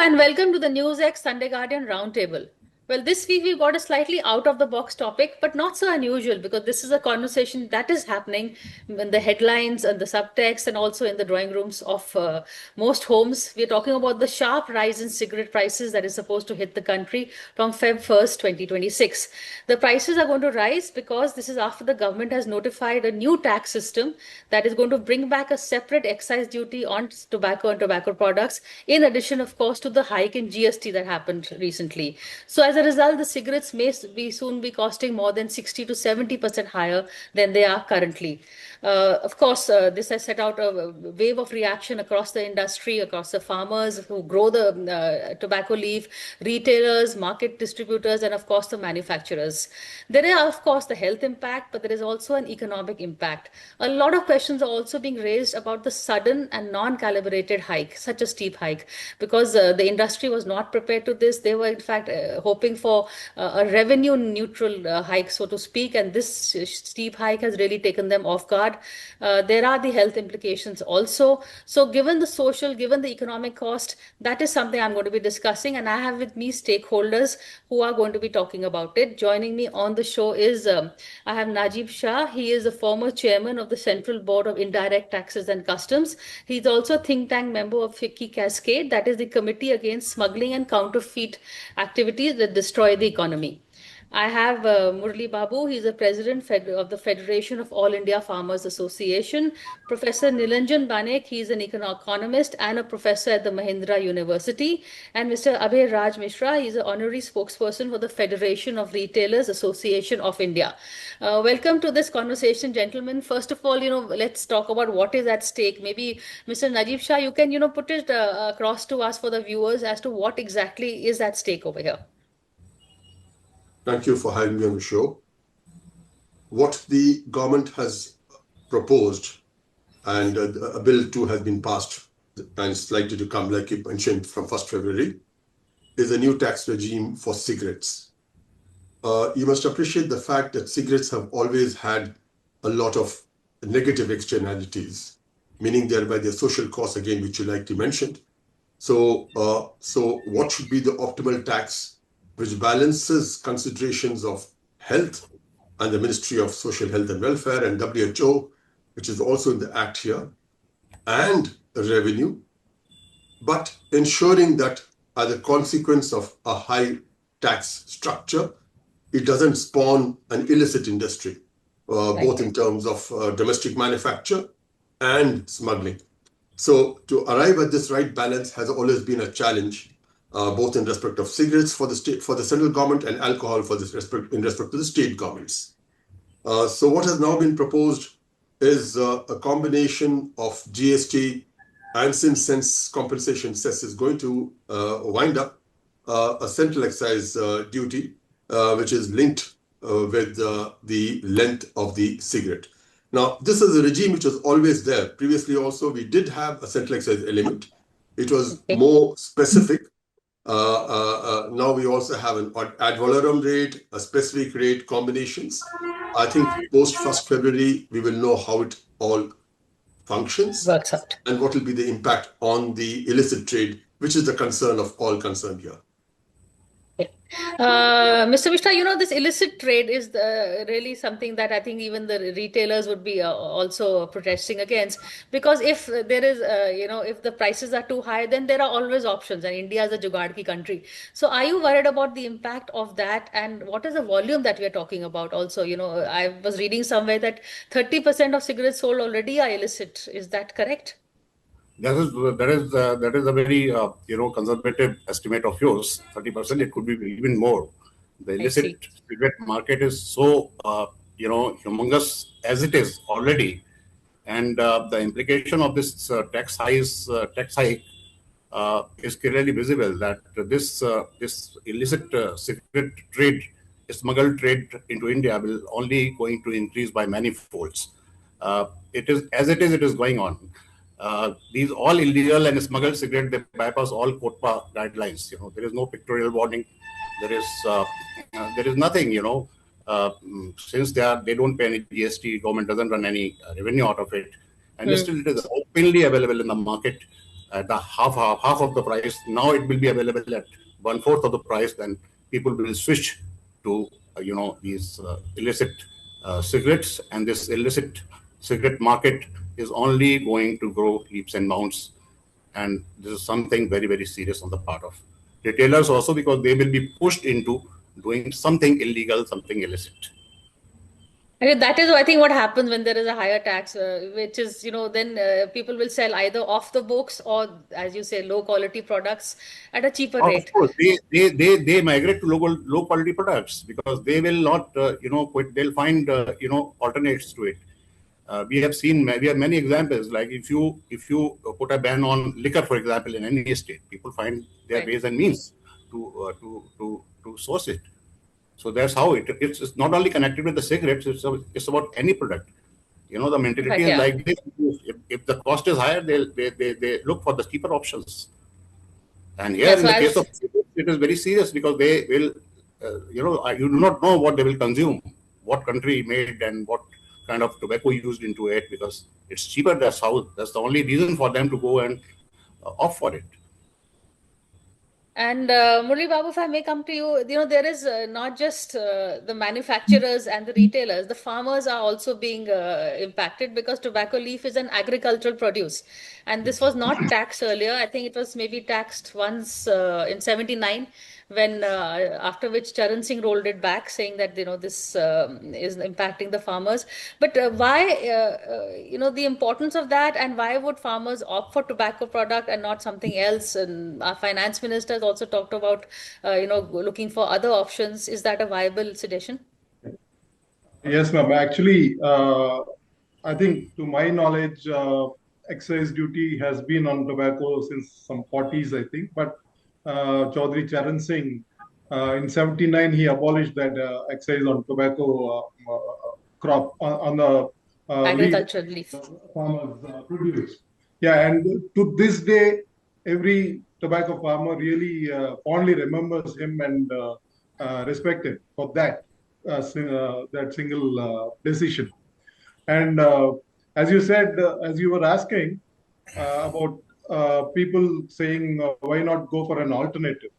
and welcome to the Newsx Sunday Guardian Roundtable. Well, this week we've got a slightly out of the box topic, but not so unusual because this is a conversation that is happening in the headlines and the subtext and also in the drawing rooms of most homes. We're talking about the sharp rise in cigarette prices that is supposed to hit the country from Feb 1st, 2026. The prices are going to rise because this is after the government has notified a new tax system that is going to bring back a separate excise duty on tobacco and tobacco products, in addition, of course, to the hike in GST that happened recently. So as a result, the cigarettes may soon be costing more than 60 to 70% higher than they are currently. Of course, this has set out a wave of reaction across the industry, across the farmers who grow the tobacco leaf, retailers, market distributors, and of course the manufacturers. There is, of course, the health impact, but there is also an economic impact. A lot of questions are also being raised about the sudden and non-calibrated hike, such a steep hike, because the industry was not prepared to this. They were, in fact, hoping for a revenue neutral hike, so to speak, and this steep hike has really taken them off guard. There are the health implications also. So given the social, given the economic cost, that is something I'm going to be discussing, and I have with me stakeholders who are going to be talking about it. Joining me on the show is I have Najib Shah. He is the former chairman of the Central Board of Indirect Taxes and Customs. He's also a think tank member of FICCI Cascade, that is the Committee Against Smuggling and Counterfeit Activities that Destroy the Economy. I have Murli Babu. He's the president of the Federation of All India Farmers Association. Professor Nilanjan Banek, he's an economist and a professor at the Mahindra University. And Mr. Abhay Raj Mishra, he's an honorary spokesperson for the Federation of Retailers Association of India. Welcome to this conversation, gentlemen. First of all, let's talk about what is at stake. Maybe Mr. Najib Shah, you can, put it across to us for the viewers as to what exactly is at stake over here. Thank you for having me on the show. What the government has proposed, and a bill too has been passed and it's likely to come, like you mentioned, from 1st February, is a new tax regime for cigarettes. You must appreciate the fact that cigarettes have always had a lot of negative externalities, meaning thereby their social costs, again, which you likely mentioned. So what should be the optimal tax which balances considerations of health and the Ministry of Social Health and Welfare and WHO, which is also in the Act here, and revenue, but ensuring that as a consequence of a high tax structure, it doesn't spawn an illicit industry, both in terms of domestic manufacture and smuggling. So to arrive at this right balance has always been a challenge, both in respect of cigarettes for the state, for the central government, and alcohol for this respect, in respect to the state governments. So what has now been proposed is a combination of GST and since compensation cess is going to wind up a central excise duty, which is linked with the length of the cigarette. Now, this is a regime which was always there. Previously also, we did have a central excise element. It was more specific. Now we also have an ad valorem rate, a specific rate, combinations. I think post 1st February, we will know how it all functions and what will be the impact on the illicit trade, which is the concern of all concerned here. Mr. Mishra, this illicit trade is really something that I think even the retailers would be also protesting against, because if there is, if the prices are too high, then there are always options, and India is a jugaad ki country. So are you worried about the impact of that, and what is the volume that we are talking about also? I was reading somewhere that 30% of cigarettes sold already are illicit. Is that correct? That is a very conservative estimate of yours. 30%. It could be even more. The illicit cigarette market is so humongous as it is already, and the implication of this tax hike is clearly visible. That this illicit cigarette trade, smuggled trade into India, will only going to increase by many folds. It is going on. These all illegal and smuggled cigarettes, they bypass all COTPA guidelines. There is no pictorial warning. There is nothing. Since they don't pay any GST, government doesn't run any revenue out of it, and still it is openly available in the market. at the half of the price. Now it will be available at 1/4 of the price. Then people will switch to these illicit cigarettes, and this illicit cigarette market is only going to grow leaps and bounds. And this is something very, very serious on the part of retailers also, because they will be pushed into doing something illegal, something illicit. Okay, that is, I think, what happens when there is a higher tax, which is, then people will sell either off the books or, as you say, low quality products at a cheaper Of rate. course, they migrate to low quality products because they will not, quit. They'll find, alternates to it. We have many examples. Like if you put a ban on liquor, for example, in any state, people find their Right. ways and means to source it. So that's how it's not only connected with the cigarettes. It's about any product. The mentality Right, is yeah. like this. If the cost is higher, they look for the cheaper options. And here, Yeah, in so the case as of cigarettes, it is very serious because they will, you do not know what they will consume, what country made and what kind of tobacco used into it, because it's cheaper. That's the only reason for them to go and opt for it. And Murli Babu, if I may come to you, there is not just the manufacturers and the retailers, the farmers are also being impacted because tobacco leaf is an agricultural produce. And this was not taxed earlier. I think it was maybe taxed once in 79, when after which Charan Singh rolled it back, saying that, this is impacting the farmers. But why, the importance of that, and why would farmers opt for tobacco product and not something else? And our finance minister has also talked about, looking for other options. Is that a viable suggestion? Yes, ma'am. Actually, I think to my knowledge, excise duty has been on tobacco since some 40s, I think. But Chaudhry Charan Singh, in 79, he abolished that excise on tobacco crop on the leaf Agricultural leaf. farmers produce. Yeah, and to this day, every tobacco farmer really fondly remembers him and respect him for that. That single decision. And as you said, as you were asking about people saying, why not go for an alternative?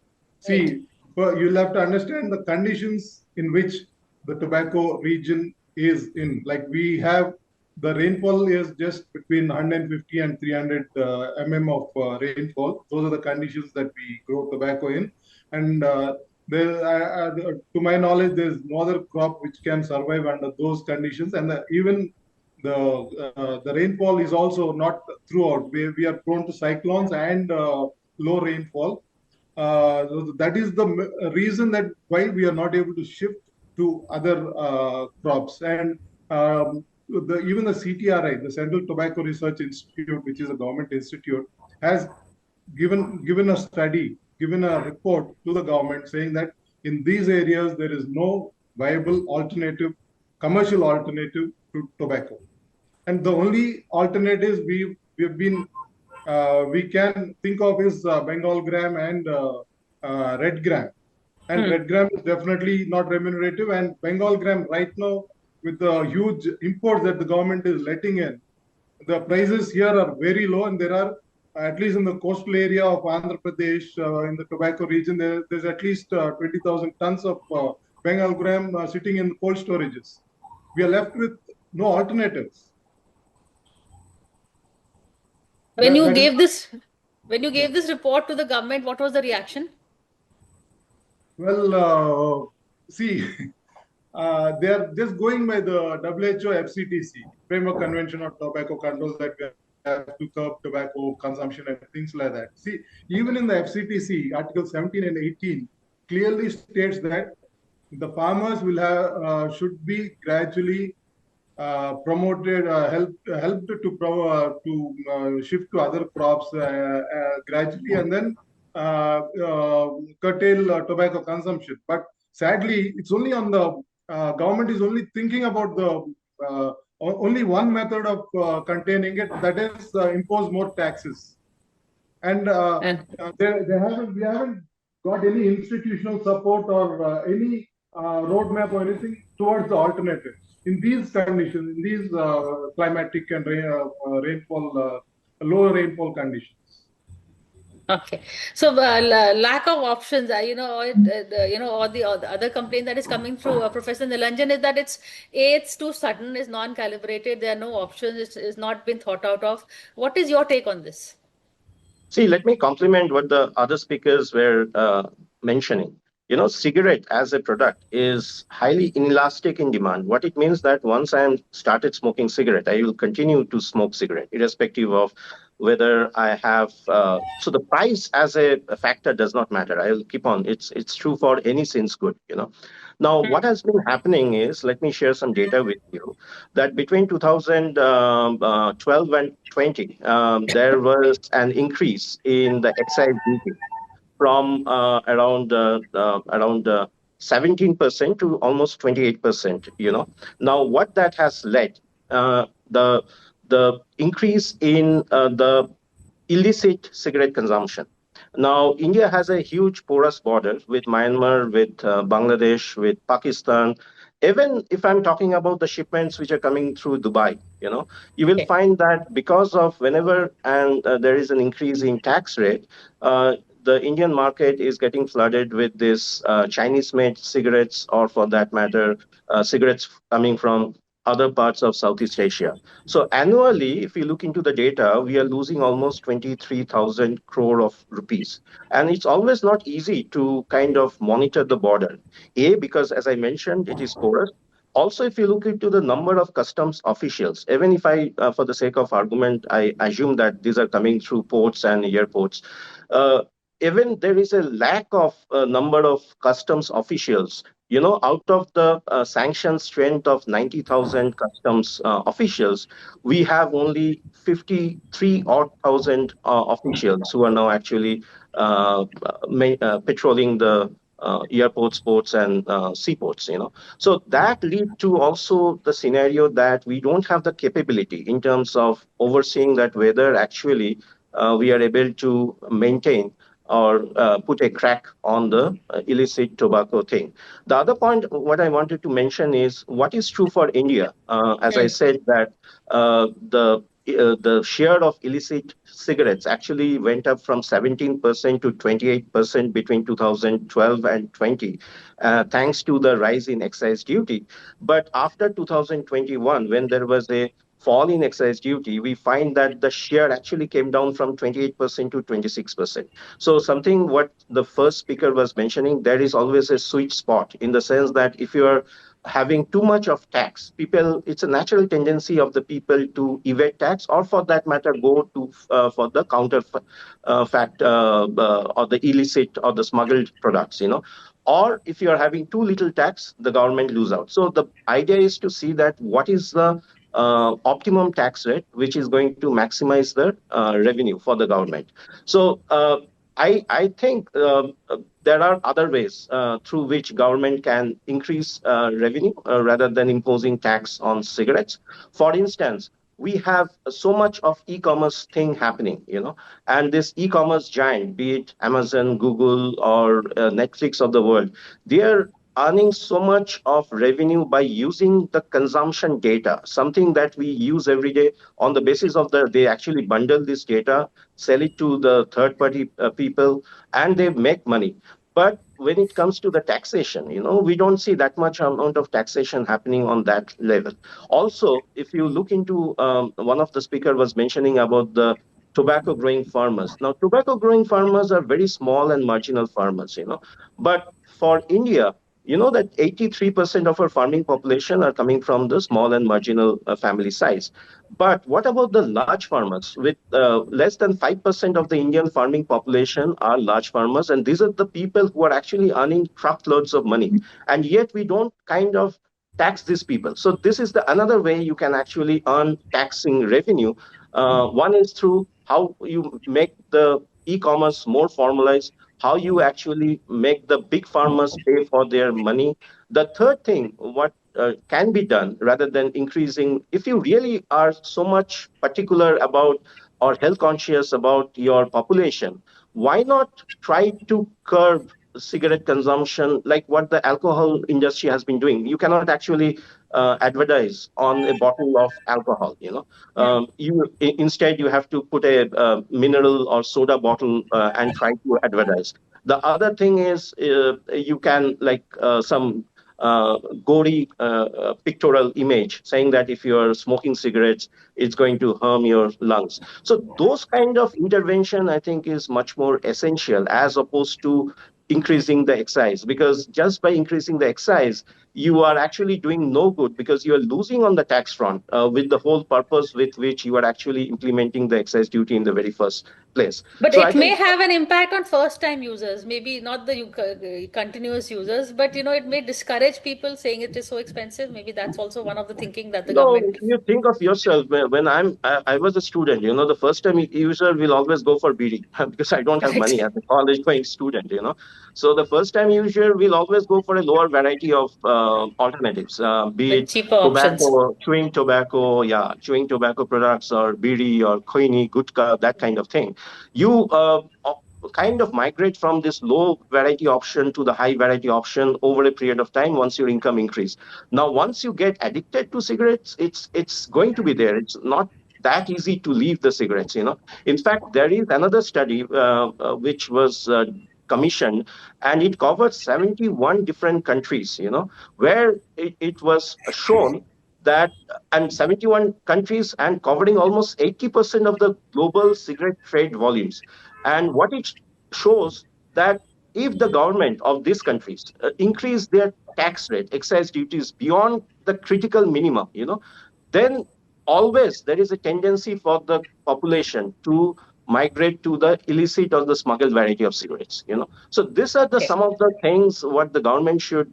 Right. See, you'll have to understand the conditions in which the tobacco region is in. Like we have, the rainfall is just between 150 and 300 mm of rainfall. Those are the conditions that we grow tobacco in. And to my knowledge, there's no other crop which can survive under those conditions. And even the rainfall is also not throughout. We are prone to cyclones and low rainfall. That is the reason that why we are not able to shift to other crops. And even the CTRI, the Central Tobacco Research Institute, which is a government institute, has given a study, given a report to the government saying that in these areas there is no viable alternative, commercial alternative to tobacco. And the only alternatives we can think of is Bengal gram and red gram. And red gram is definitely not remunerative. And Bengal gram right now, with the huge imports that the government is letting in, the prices here are very low. And there are, at least in the coastal area of Andhra Pradesh, in the tobacco region, there's at least 20,000 tons of Bengal gram sitting in cold storages. We are left with no alternatives. When you gave this report to the government, what was the reaction? Well, see, they are just going by the WHO FCTC, Framework Convention on Tobacco Controls, that we have to curb tobacco consumption and things like that. See, even in the FCTC, Article 17 and 18 clearly states that the farmers will have should be gradually promoted, helped to shift to other crops gradually, and then curtail tobacco consumption. But sadly, it's only on the government is only thinking about the only one method of containing it, that is impose more taxes. And we haven't got any institutional support or any roadmap or anything towards the alternatives in these conditions, in these climatic and low rainfall conditions. Okay. So lack of options, or the other complaint that is coming through Professor Nilanjan is that it's too sudden, it's non-calibrated. There are no options. It's not been thought out of. What is your take on this? See, let me complement what the other speakers were mentioning. Cigarette as a product is highly inelastic in demand. What it means that once I am started smoking cigarette, I will continue to smoke cigarette, irrespective of whether I have. So the price as a factor does not matter. I will keep on. It's true for any since good. Now, what has been happening is, let me share some data with you, that between 2012 and 20, there was an increase in the excise duty from around 17% to almost 28%. Now what that has led, the increase in the illicit cigarette consumption. Now, India has a huge porous border with Myanmar, with Bangladesh, with Pakistan. Even if I'm talking about the shipments which are coming through Dubai, you will Okay. find that because of whenever and there is an increase in tax rate, the Indian market is getting flooded with this Chinese-made cigarettes, or for that matter, cigarettes coming from other parts of Southeast Asia. So annually, if you look into the data, we are losing almost 23,000 crore of rupees. And it's always not easy to kind of monitor the border. Because as I mentioned, it is porous. Also, if you look into the number of customs officials, even if for the sake of argument, I assume that these are coming through ports and airports, uh, even there is a lack of number of customs officials. Out of the sanction strength of 90,000 customs officials, we have only 53 odd thousand officials who are now actually patrolling the airports, ports, and seaports. So that leads to also the scenario that we don't have the capability in terms of overseeing that whether actually we are able to maintain or put a crack on the illicit tobacco thing. The other point, what I wanted to mention is what is true for India. As I said, that the share of illicit cigarettes actually went up from 17% to 28% between 2012 and 20, thanks to the rise in excise duty. But after 2021, when there was a fall in excise duty, we find that the share actually came down from 28% to 26%. So something what the first speaker was mentioning, there is always a sweet spot in the sense that if you are having too much of tax, it's a natural tendency of the people to evade tax, or for that matter, go to for the counter fact or the illicit or the smuggled products, Or if you are having too little tax, the government lose out. So the idea is to see that what is the optimum tax rate, which is going to maximize the revenue for the government. So I think there are other ways through which government can increase revenue rather than imposing tax on cigarettes. For instance, we have so much of e-commerce thing happening, and this e-commerce giant, be it Amazon, Google, or Netflix of the world, they are earning so much of revenue by using the consumption data, something that we use every day. On the basis of they actually bundle this data, sell it to the third party people, and they make money. But when it comes to the taxation, we don't see that much amount of taxation happening on that level. Also, if you look into one of the speaker was mentioning about the tobacco growing farmers. Now, tobacco growing farmers are very small and marginal farmers, but for India, that 83% of our farming population are coming from the small and marginal family size. But what about the large farmers? With less than 5% of the Indian farming population are large farmers, and these are the people who are actually earning truckloads of money. And yet we don't kind of tax these people. So this is another way you can actually earn taxing revenue. One is through how you make the e-commerce more formalized, how you actually make the big farmers pay for their money. The third thing, what can be done rather than increasing, if you really are so much particular about or health conscious about your population, why not try to curb cigarette consumption like what the alcohol industry has been doing? You cannot actually advertise on a bottle of alcohol. Instead you have to put a mineral or soda bottle and try to advertise. The other thing is you can some gory pictorial image saying that if you are smoking cigarettes, it's going to harm your lungs. So those kind of intervention, I think, is much more essential as opposed to increasing the excise, because just by increasing the excise, you are actually doing no good, because you are losing on the tax front with the whole purpose with which you are actually implementing the excise duty in the very first place. But So I it may think have an impact on first-time users, maybe not the continuous users, but it may discourage people saying it is so expensive. Maybe that's also one of the thinking that the no, government. you think of yourself when I was a student. The first time user will always go for BD because I don't have money Right. as a college going student. So the first time user will always go for a lower variety of alternatives, be Like it cheaper options. tobacco, chewing tobacco products, or BD or koini, gutka, that kind of thing. You kind of migrate from this low variety option to the high variety option over a period of time once your income increase. Now, once you get addicted to cigarettes, it's going to be there. It's not that easy to leave the cigarettes. In fact, there is another study which was commissioned, and it covered 71 different countries. Where it was shown that, and 71 countries, and covering almost 80% of the global cigarette trade volumes. And what it shows that if the government of these countries increase their tax rate, excise duties beyond the critical minimum, then always there is a tendency for the population to migrate to the illicit or the smuggled variety of cigarettes. So these are the Okay. some of the things what the government should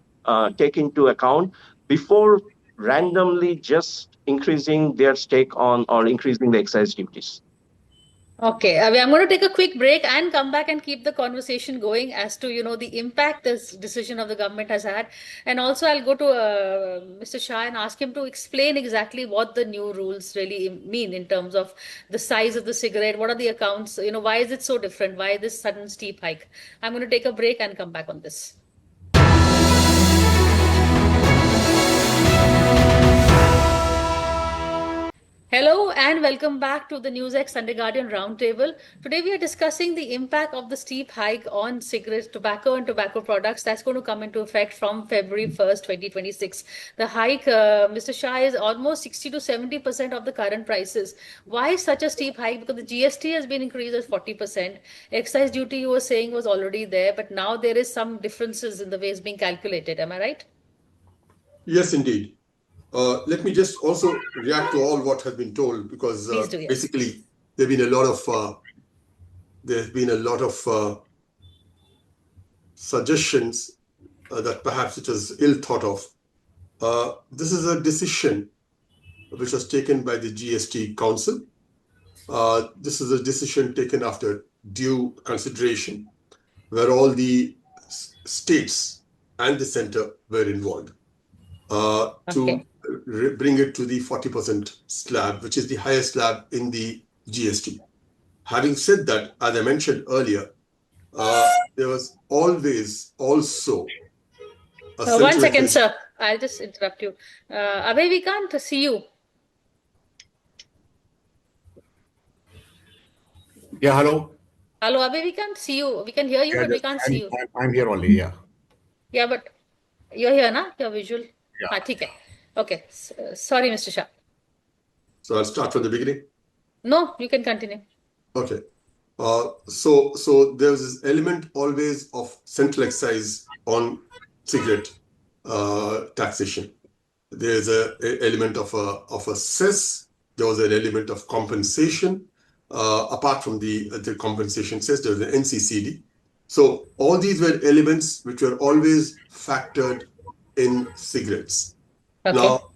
take into account before randomly just increasing their stake on or increasing the excise duties. Okay, I'm going to take a quick break and come back and keep the conversation going as to the impact this decision of the government has had, and also I'll go to Mr. Shah and ask him to explain exactly what the new rules really mean in terms of the size of the cigarette. What are the accounts? Why is it so different? Why this sudden steep hike? I'm going to take a break and come back on this. Hello and welcome back to the Newsx Sunday Guardian Roundtable. Today we are discussing the impact of the steep hike on cigarettes, tobacco and tobacco products that's going to come into effect from February 1st, 2026. The hike, Mr. Shah, is almost 60 to 70% of the current prices. Why such a steep hike? Because the GST has been increased as 40%. Excise duty, you were saying, was already there, but now there is some differences in the way it's being calculated. Am I right? Yes, indeed. Let me just also react to all what has been told, because Please do, yes. basically there's been a lot of suggestions that perhaps it was ill thought of. This is a decision which was taken by the GST Council. This is a decision taken after due consideration, where all the states and the center were involved to bring it to the 40% slab, which is the highest slab in the GST. Having said that, as I mentioned earlier, there was always also a One second, sir. I'll just interrupt you. Abhay, we can't see you. Yeah, hello. Hello, Abhay, we can't see you. We can hear you, but we can't see you. I'm here only, yeah. Yeah, but you're here, na? You're visual. Yeah. Okay. Okay. Sorry, Mr. Shah. So I'll start from the beginning. No, you can continue. Okay. So there's this element always of central excise on cigarette taxation. There's an element of a cess. There was an element of compensation. Apart from the compensation cess, there was an NCCD. So all these were elements which were always factored in cigarettes. Okay. Now,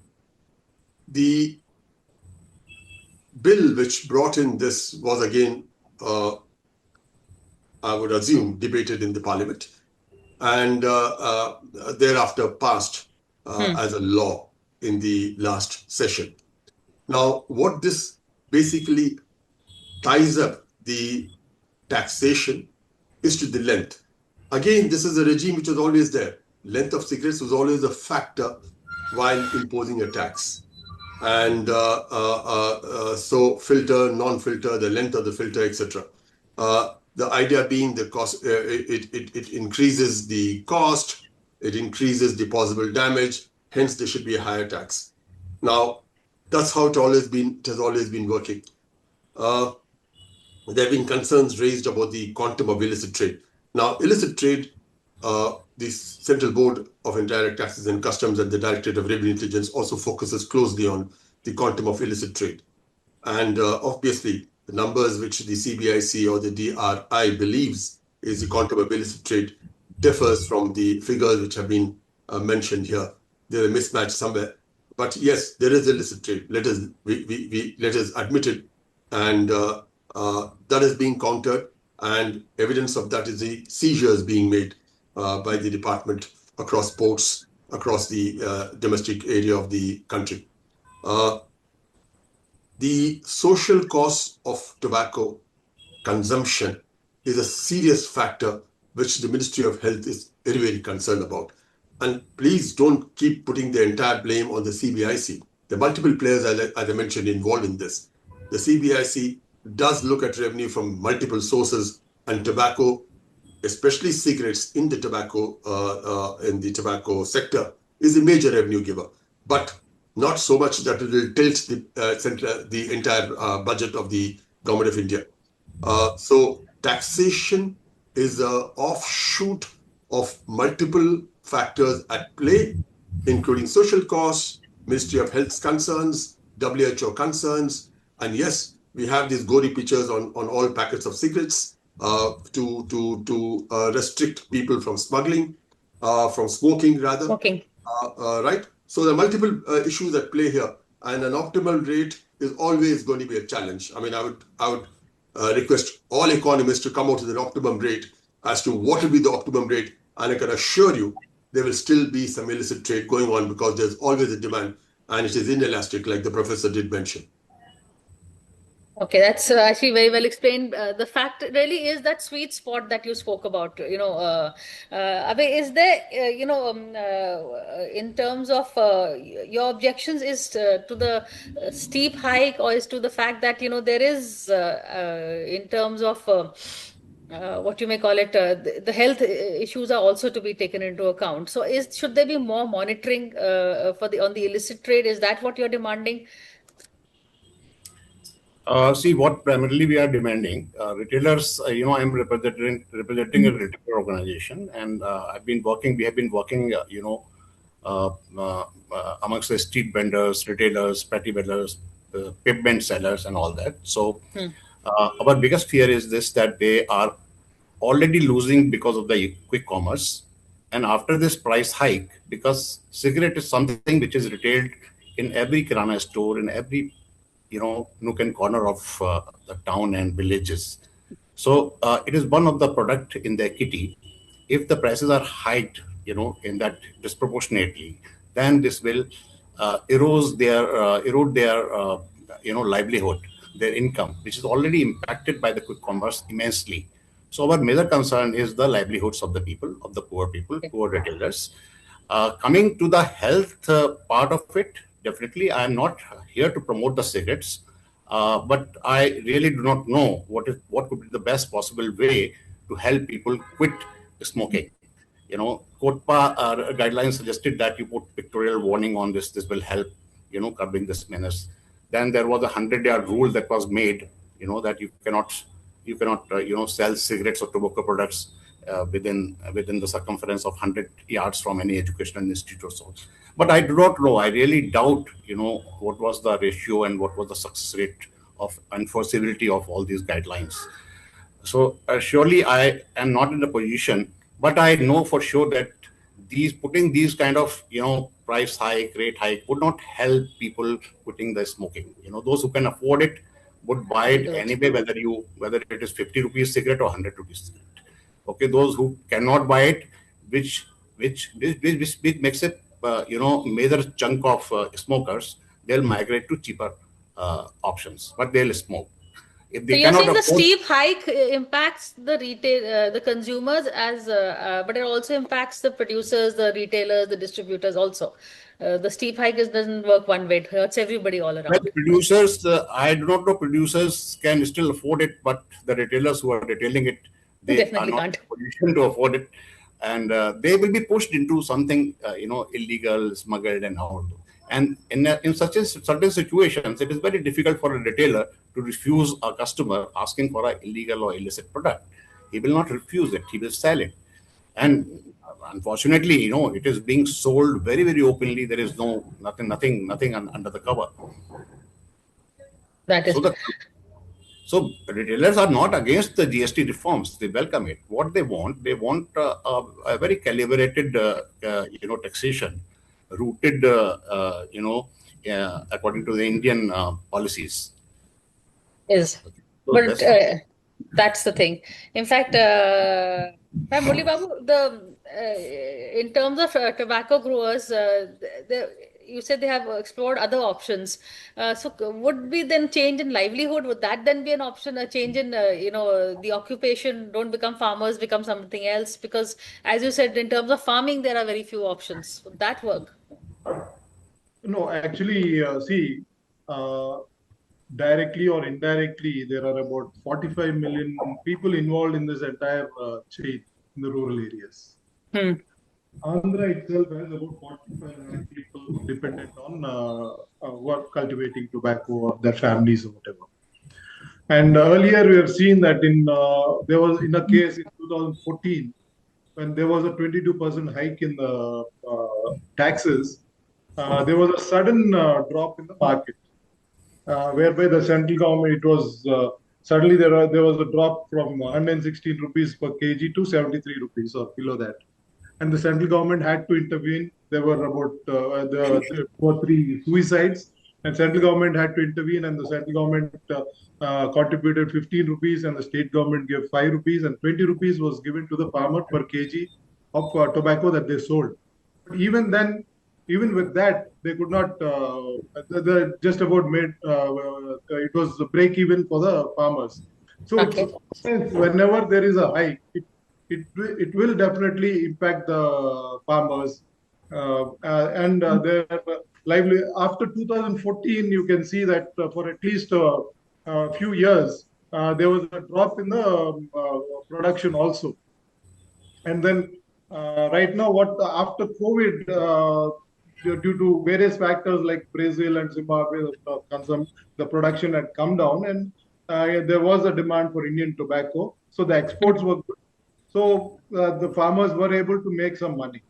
the bill which brought in this was again, I would assume, debated in the parliament, and thereafter passed as a law in the last session. Now, what this basically ties up the taxation is to the length. Again, this is a regime which was always there. Length of cigarettes was always a factor while imposing a tax. And so filter, non-filter, the length of the filter, etc. The idea being the cost, it increases the cost, it increases the possible damage, hence there should be a higher tax. Now, that's how it has always been working. There have been concerns raised about the quantum of illicit trade. Now, illicit trade, the Central Board of Indirect Taxes and Customs and the Directorate of Revenue Intelligence also focuses closely on the quantum of illicit trade. And obviously, the numbers which the CBIC or the DRI believes is the quantum of illicit trade differs from the figures which have been mentioned here. There's a mismatch somewhere. But yes, there is illicit trade. Let us admit it. And that is being countered. And evidence of that is the seizures being made by the department across ports, across the domestic area of the country. The social cost of tobacco consumption is a serious factor which the Ministry of Health is very, very concerned about. And please don't keep putting the entire blame on the CBIC. There are multiple players, as I mentioned, involved in this. The CBIC does look at revenue from multiple sources, and tobacco, especially cigarettes in the tobacco sector, is a major revenue giver. But not so much that it will tilt the entire budget of the government of India. So taxation is an offshoot of multiple factors at play, including social costs, Ministry of Health's concerns, WHO concerns, and yes, we have these gory pictures on all packets of cigarettes to restrict people from smuggling, from smoking rather. Smoking. Right? So there are multiple issues at play here, and an optimal rate is always going to be a challenge. I mean, I would request all economists to come out with an optimum rate as to what will be the optimum rate, and I can assure you there will still be some illicit trade going on because there's always a demand, and it is inelastic, like the professor did mention. Okay, that's actually very well explained. The fact really is that sweet spot that you spoke about. Abhay, is there, in terms of your objections, is to the steep hike, or is to the fact that there is, in terms of what you may call it, the health issues are also to be taken into account. So, should there be more monitoring on the illicit trade? Is that what you're demanding? See, what primarily we are demanding, retailers, I'm representing a retailer organization, and we have been working, amongst the street vendors, retailers, petty vendors, pavement sellers, and all that. So our biggest fear is this, that they are already losing because of the quick commerce. And after this price hike, because cigarette is something which is retailed in every kirana store, in every nook and corner of the town and villages. So it is one of the product in their kitty. If the prices are hiked, in that disproportionately, then this will erode their livelihood, their income, which is already impacted by the quick commerce immensely. So our major concern is the livelihoods of the people, of the poor people, poor retailers. Coming to the health part of it, definitely, I am not here to promote the cigarettes, but I really do not know what could be the best possible way to help people quit smoking. COTPA guidelines suggested that you put pictorial warning on this. This will help, curbing this menace. Then there was a 100-yard rule that was made, that you cannot, sell cigarettes or tobacco products within the circumference of 100 yards from any educational institute or so. But I do not know. I really doubt, what was the ratio and what was the success rate of enforceability of all these guidelines. So surely I am not in a position, but I know for sure that putting these kind of, price hike, rate hike would not help people quitting the smoking. Those who can afford it would buy it anyway, whether it is 50 rupees cigarette or 100 rupees cigarette. Okay, those who cannot buy it, which makes it, major chunk of smokers, they'll migrate to cheaper options, but they'll smoke. If they so you're saying the steep hike impacts the retail, the consumers, but it also impacts the producers, the retailers, the distributors also. the steep hike doesn't work one way. It hurts everybody all Well, around. producers, I do not know, producers can still afford it, but the retailers who are retailing it, they are Definitely not can't. in a position to afford it. And they will be pushed into something, illegal, smuggled, and all. And in certain situations, it is very difficult for a retailer to refuse a customer asking for an illegal or illicit product. He will not refuse it. He will sell it. And unfortunately, it is being sold very, very openly. There is nothing under the cover. That is. So so retailers are not against the GST reforms. They welcome it. What they want a very calibrated, taxation, rooted, according to the Indian policies. Is. So But that's the thing. In fact, Ma'am Murli Babu, in terms of tobacco growers, you said they have explored other options. So would be then change in livelihood? Would that then be an option? A change in the occupation? Don't become farmers, become something else? Because as you said, in terms of farming, there are very few options. Would that work? No, actually, see, directly or indirectly, there are about 45 million people involved in this entire chain in the rural areas. Andhra itself has about 45 million people dependent on work cultivating tobacco or their families or whatever. And earlier we have seen that there was in a case in 2014 when there was a 22% hike in the taxes, there was a sudden drop in the market, whereby the central government, it was suddenly there was a drop from 116 rupees per kg to 73 rupees or below that. And the central government had to intervene. There were about two or three suicides, and central government had to intervene, and the central government contributed 15 rupees, and the state government gave 5 rupees, and 20 rupees was given to the farmer per kg of tobacco that they sold. But even then, even with that, they could not, they just about made, it was a break even for the farmers. So whenever there is a hike, it will definitely impact the farmers and their lively. After 2014, you can see that for at least a few years, there was a drop in the production also. And then right now, after COVID, due to various factors like Brazil and Zimbabwe, the production had come down, and there was a demand for Indian tobacco. So the exports were good. So the farmers were able to make some money.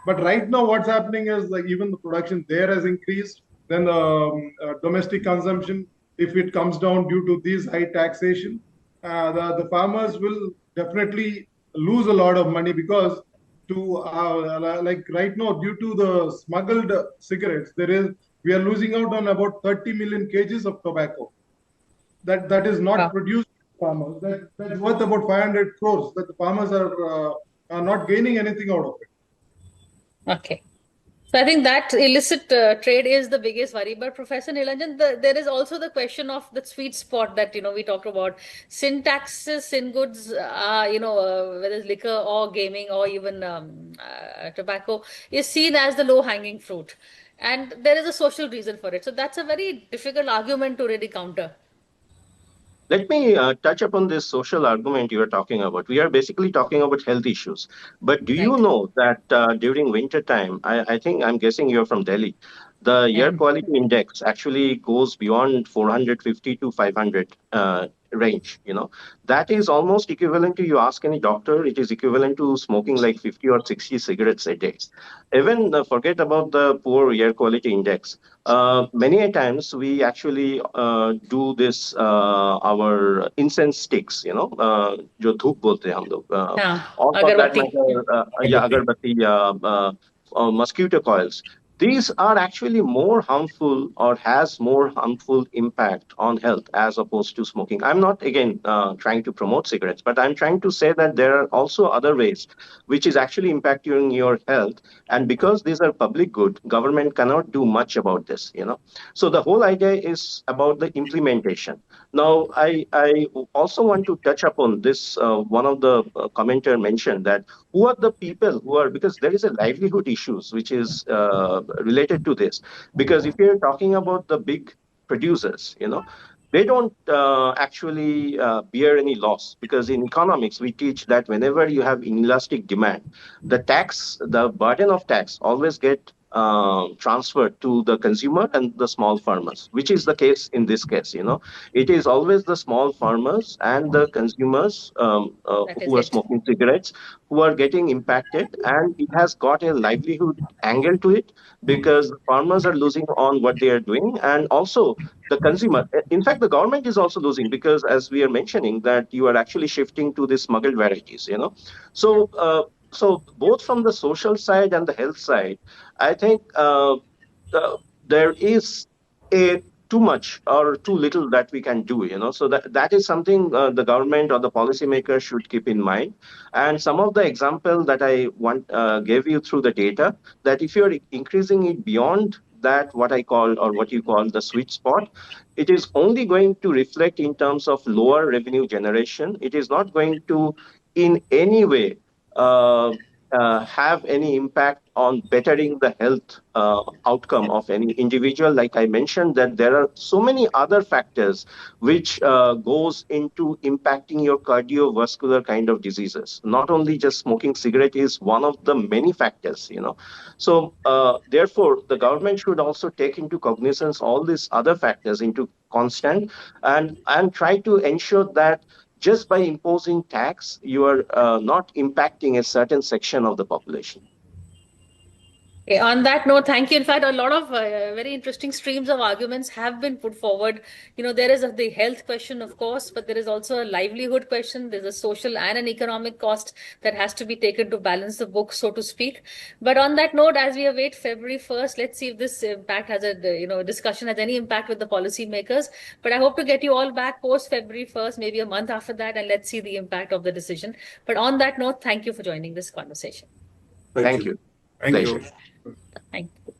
But right now, what's happening is like even the production there has increased. Then the domestic consumption, if it comes down due to this high taxation, the farmers will definitely lose a lot of money because like right now, due to the smuggled cigarettes, we are losing out on about 30 million kgs of tobacco that is not produced by farmers. That's worth about 500 crores that the farmers are not gaining anything out of it. Okay. So I think that illicit trade is the biggest worry. But Professor Nilanjan, there is also the question of the sweet spot that we talked about. Sin taxes, sin goods, whether it's liquor or gaming or even tobacco, is seen as the low-hanging fruit, and there is a social reason for it. So that's a very difficult argument to really counter. Let me touch upon this social argument you are talking about. We are basically talking about health issues. But do you know that during winter time, I think I'm guessing you're from Delhi, the air quality index actually goes beyond 450 to 500 range. That is almost equivalent to, you ask any doctor, it is equivalent to smoking like 50 or 60 cigarettes a day. Even forget about the poor air quality index. Many a times we actually do this, our incense sticks, जो धूप बोलते हैं हम लोग, or for that matter, agarbatti, mosquito coils. These are actually more harmful or has more harmful impact on health as opposed to smoking. I'm not, again, trying to promote cigarettes, but I'm trying to say that there are also other ways which is actually impacting your health. And because these are public good, government cannot do much about this, So the whole idea is about the implementation. Now, I also want to touch upon this. One of the commenter mentioned that who are the people who are, because there is a livelihood issues which is related to this. Because if you're talking about the big producers, they don't actually bear any loss, because in economics we teach that whenever you have inelastic demand, the burden of tax always get transferred to the consumer and the small farmers, which is the case in this case. It is always the small farmers and the consumers That is who are it. smoking cigarettes who are getting impacted, and it has got a livelihood angle to it, because farmers are losing on what they are doing, and also the consumer. In fact, the government is also losing, because as we are mentioning that you are actually shifting to the smuggled varieties. So so both from the social side and the health side, I think there is a too much or too little that we can do. So that is something the government or the policymaker should keep in mind. And some of the example that I gave you through the data, that if you're increasing it beyond that, what I call, or what you call, the sweet spot, it is only going to reflect in terms of lower revenue generation. It is not going to in any way uh, have any impact on bettering the health outcome of any individual. Like I mentioned, that there are so many other factors which goes into impacting your cardiovascular kind of diseases. Not only just smoking cigarette is one of the many factors. So therefore, the government should also take into cognizance all these other factors into constant, and try to ensure that just by imposing tax, you are not impacting a certain section of the population. Okay, on that note, thank you. In fact, a lot of very interesting streams of arguments have been put forward. There is the health question, of course, but there is also a livelihood question. There's a social and an economic cost that has to be taken to balance the book, so to speak. But on that note, as we await February 1st, let's see if this impact has discussion has any impact with the policymakers. But I hope to get you all back post February 1st, maybe a month after that, and let's see the impact of the decision. But on that note, thank you for joining this conversation. Thank Thank you. you. Thank Pleasure. you. Thank you.